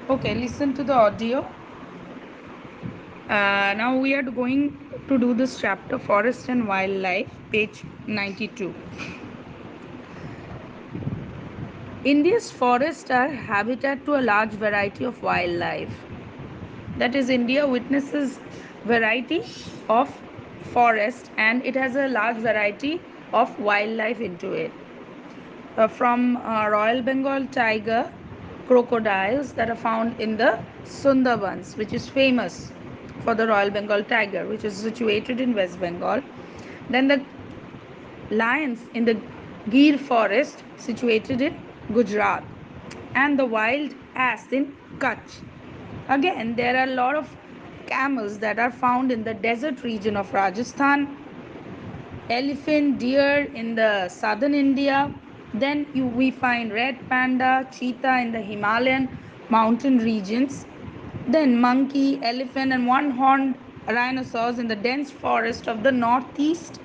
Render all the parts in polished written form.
Okay, listen to the audio. Now we are going to do this chapter Forest and Wildlife, page 92. India's forests are habitat to a large variety of wildlife. That is, India witnesses variety of forest and it has a large variety of wildlife into it. From Royal Bengal tiger, crocodiles that are found in the Sundarbans, which is famous for the Royal Bengal tiger, which is situated in West Bengal. Then the lions in the Gir forest, situated in Gujarat, and the wild ass in Kutch. Again, there are a lot of camels that are found in the desert region of Rajasthan, elephant, deer in the southern India. Then we find red panda, cheetah in the Himalayan mountain regions. Then monkey, elephant, and one-horned rhinoceros in the dense forest of the northeast,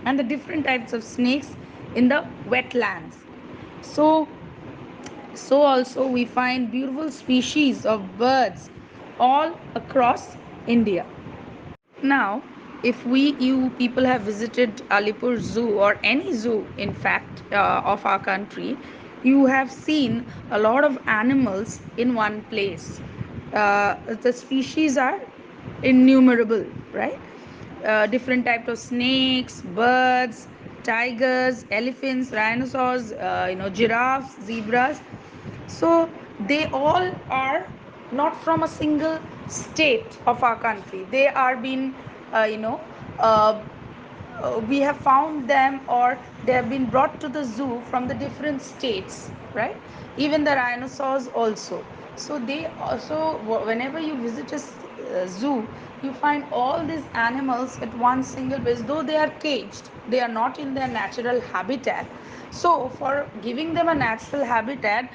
and the different types of snakes in the wetlands. So, so also we find beautiful species of birds all across India. Now, if you people have visited Alipur Zoo or any zoo, in fact, of our country, you have seen a lot of animals in one place. The species are innumerable, right? Different types of snakes, birds, tigers, elephants, rhinoceros, giraffes, zebras. So they all are not from a single state of our country. They are being, uh, you know, uh, we have found them, or they have been brought to the zoo from the different states, right? Even the rhinoceros also. So they also, whenever you visit a zoo, you find all these animals at one single place, though they are caged, they are not in their natural habitat. So for giving them a natural habitat,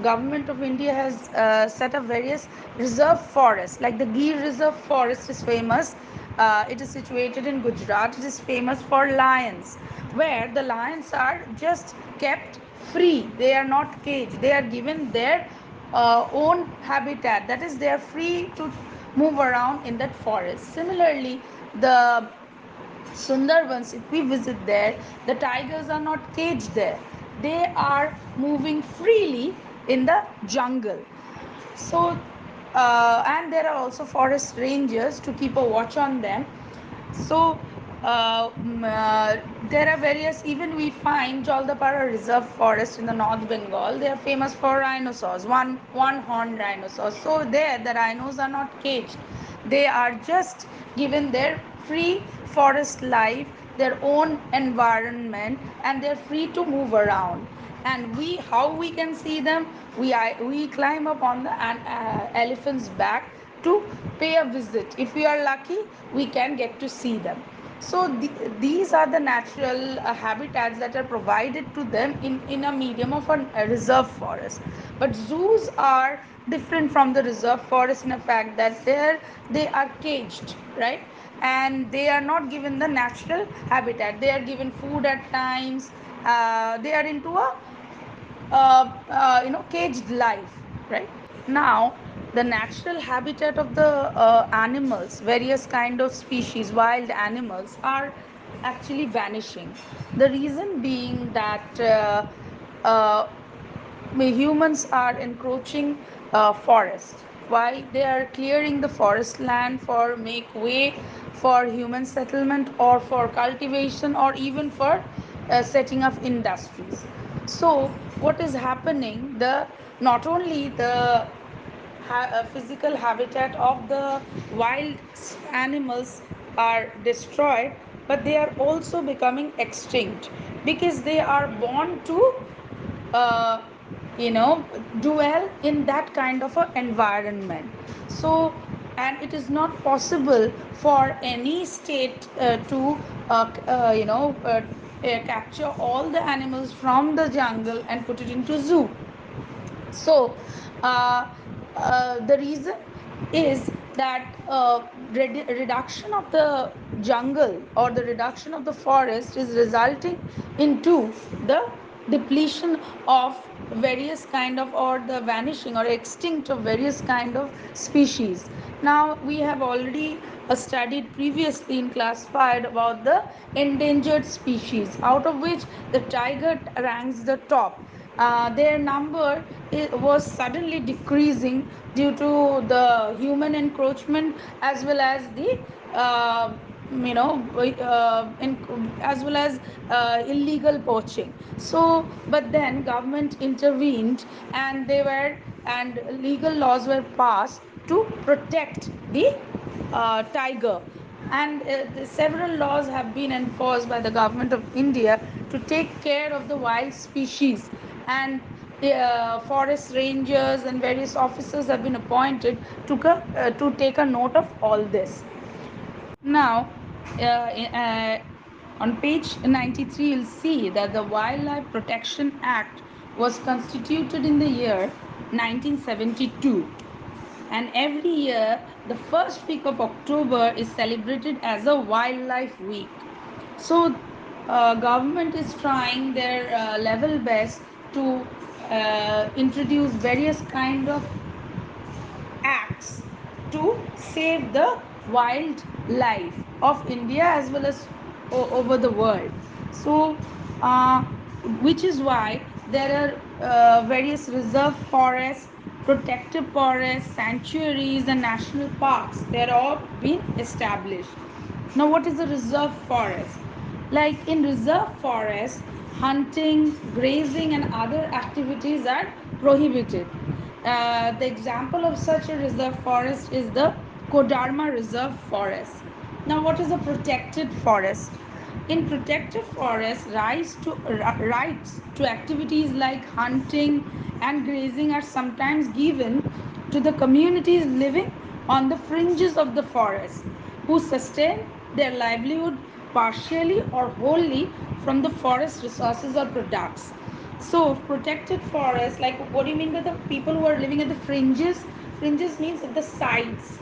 government of India has set up various reserve forests, like the Gir Reserve Forest is famous. It is situated in Gujarat. It is famous for lions, where the lions are just kept free. They are not caged. They are given their own habitat. That is, they are free to move around in that forest. Similarly, the Sundarbans, if we visit there, the tigers are not caged there. They are moving freely in the jungle. So, and there are also forest rangers to keep a watch on them. So, there are various, even we find Jaldapara Reserve Forest in the North Bengal. They are famous for rhinoceros, one horned rhinoceros. So, there the rhinos are not caged, they are just given their free forest life, their own environment, and they're free to move around. And we, how we can see them, we climb up on the elephant's back to pay a visit. If we are lucky, we can get to see them. So these are the natural habitats that are provided to them in a medium of a reserve forest. But zoos are different from the reserve forest in the fact that there they are caged, right? And they are not given the natural habitat. They are given food at times. They are into a caged life, right? Now, the natural habitat of the animals, various kind of species, wild animals, are actually vanishing. The reason being that uh, humans are encroaching forest. Why? They are clearing the forest land for make way for human settlement, or for cultivation, or even for setting of industries. So what is happening, the not only the physical habitat of the wild animals are destroyed, but they are also becoming extinct, because they are born to uh, dwell in that kind of a environment. So, and it is not possible for any state to capture all the animals from the jungle and put it into zoo. So, the reason is that reduction of the jungle, or the reduction of the forest, is resulting into the depletion of various kind of, or the vanishing or extinct of various kind of species. Now we have already studied previously in class 5 about the endangered species, out of which the tiger ranks the top. Their number was suddenly decreasing due to the human encroachment, as well as the as well as illegal poaching. So but then government intervened, and they were and legal laws were passed to protect the tiger. And several laws have been enforced by the government of India to take care of the wild species. And forest rangers and various officers have been appointed to take a note of all this. Now, on page 93, you'll see that the Wildlife Protection Act was constituted in the year 1972. And every year, the first week of October is celebrated as a Wildlife Week. So, government is trying their level best to introduce various kind of acts to save the wildlife of India as well as over the world. So, uh, which is why there are various reserve forests, protective forests, sanctuaries, and national parks. They are all been established. Now, what is a reserve forest? Like in reserve forest, hunting, grazing, and other activities are prohibited. The example of such a reserve forest is the Kodarma Reserve Forest. Now, what is a protected forest? In protected forests, rights to activities like hunting and grazing are sometimes given to the communities living on the fringes of the forest, who sustain their livelihood partially or wholly from the forest resources or products. So, protected forests, like what do you mean by the people who are living at the fringes? Fringes means at the sides,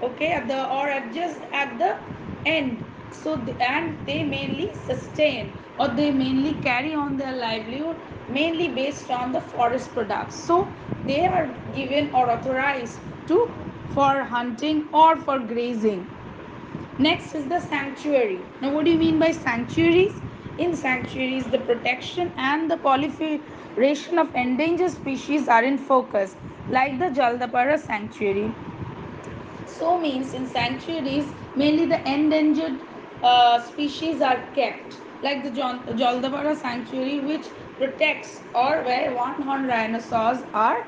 okay, at the or at just at the end. So and they mainly sustain, or they mainly carry on their livelihood mainly based on the forest products. So they are given or authorized to for hunting or for grazing. Next is the sanctuary. Now, what do you mean by sanctuaries? In sanctuaries, the protection and the proliferation of endangered species are in focus, like the Jaldapara Sanctuary. So means in sanctuaries, mainly the endangered species are kept, like the Jaldapara Sanctuary, which protects or where one-horned rhinoceros are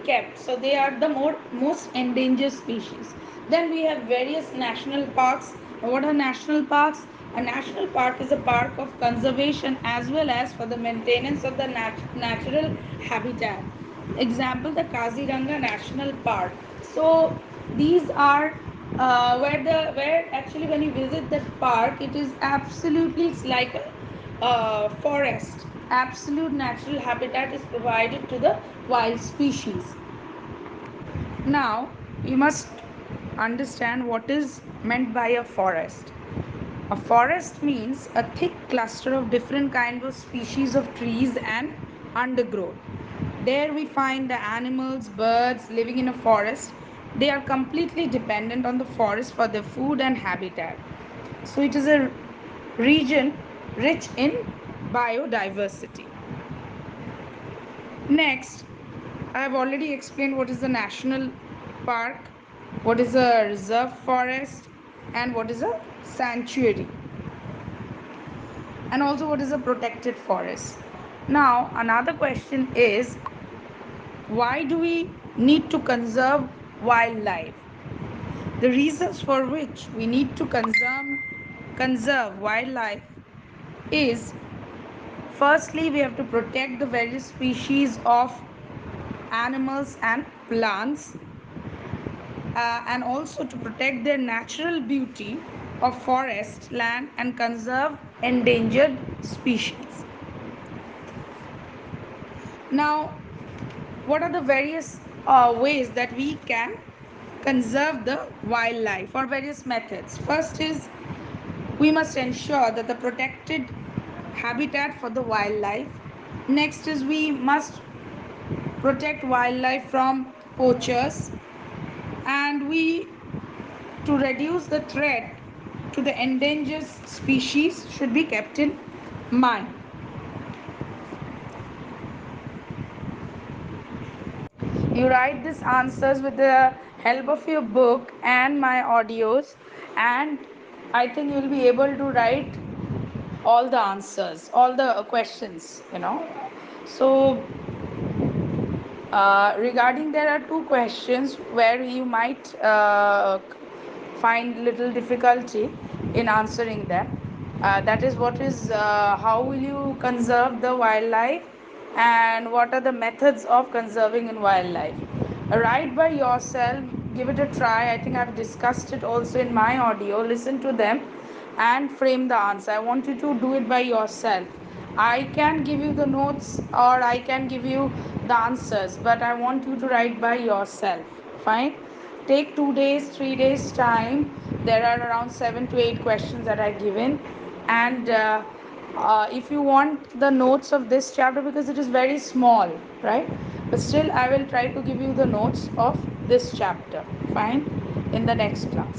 kept. So they are the most endangered species. Then we have various national parks. What are national parks? A national park is a park of conservation as well as for the maintenance of the natural habitat. Example, the Kaziranga National Park. So these are where actually when you visit that park, it is absolutely, it's like a forest. Absolute natural habitat is provided to the wild species. Now, we must understand what is meant by a forest. A forest means a thick cluster of different kinds of species of trees and undergrowth. There we find the animals, birds living in a forest. They are completely dependent on the forest for their food and habitat. So it is a region rich in biodiversity. Next, I have already explained what is a national park, what is a reserve forest, and what is a sanctuary, and also what is a protected forest. Now, another question is, why do we need to conserve wildlife? The reasons for which we need to conserve wildlife is, firstly, we have to protect the various species of animals and plants, and also to protect their natural beauty of forest land and conserve endangered species. Now, what are the various ways that we can conserve the wildlife, or various methods? First is, we must ensure that the protected habitat for the wildlife. Next is we must protect wildlife from poachers, and we to reduce the threat to the endangered species should be kept in mind. You write these answers with the help of your book and my audios, and I think you'll be able to write all the answers, all the questions. So regarding, there are two questions where you might find little difficulty in answering them. That is, what is how will you conserve the wildlife, and what are the methods of conserving in wildlife? Write by yourself, give it a try. I think I've discussed it also in my audio. Listen to them and frame the answer. I want you to do it by yourself. I can give you the notes or I can give you the answers, but I want you to write by yourself. Fine? Take 2 days, 3 days time. There are around 7 to 8 questions that are given, and if you want the notes of this chapter, because it is very small, right? But still, I will try to give you the notes of this chapter. Fine? In the next class.